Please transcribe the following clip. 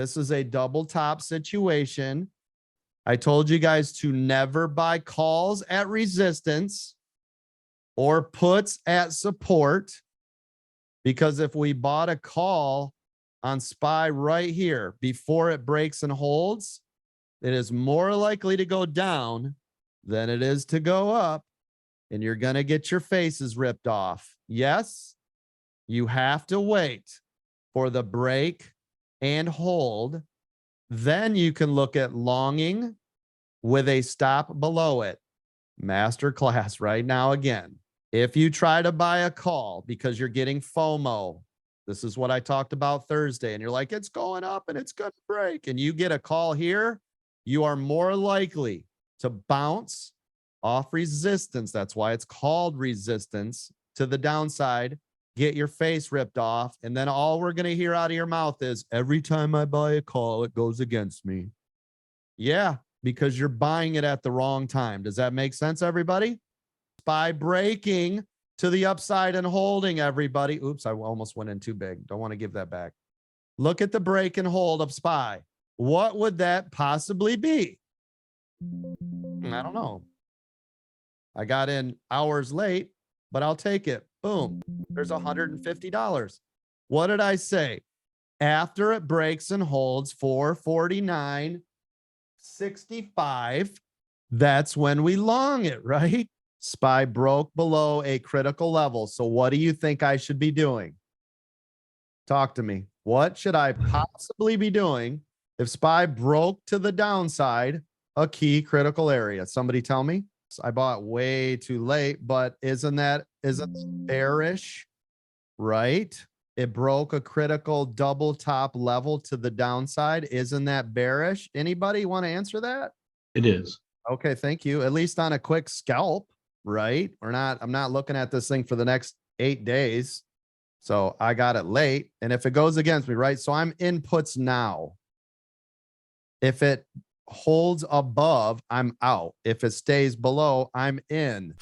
This is a double top situation. I told you guys to never buy calls at resistance or puts at support, because if we bought a call on SPY right here before it breaks and holds, it is more likely to go down than it is to go up, and you're going to get your faces ripped off. Yes, you have to wait for the break and hold. Then you can look at longing with a stop below it. Masterclass right now again. If you try to buy a call because you're getting FOMO, this is what I talked about Thursday, and you're like, it's going up and it's going to break, and you get a call here, you are more likely to bounce off resistance. That's why it's called resistance to the downside. Get your face ripped off. And then all we're going to hear out of your mouth is, every time I buy a call, it goes against me. Yeah, because you're buying it at the wrong time. Does that make sense, everybody? By breaking to the upside and holding, everybody. Oops, I almost went in too big. Don't want to give that back. Look at the break and hold of SPY. What would that possibly be? I don't know. I got in hours late, but I'll take it. Boom. There's $150. What did I say? After it breaks and holds 449.65, that's when we long it, right? SPY broke below a critical level. So what do you think I should be doing? Talk to me. What should I possibly be doing if SPY broke to the downside, a key critical area? Somebody tell me. I bought way too late, but isn't bearish, right? It broke a critical double top level to the downside. Isn't that bearish? Anybody want to answer that? It is. Okay, thank you. At least on a quick scalp, right? I'm not looking at this thing for the next 8 days. So I got it late. And if it goes against me, right? So I'm in puts now. If it holds above, I'm out. If it stays below, I'm in.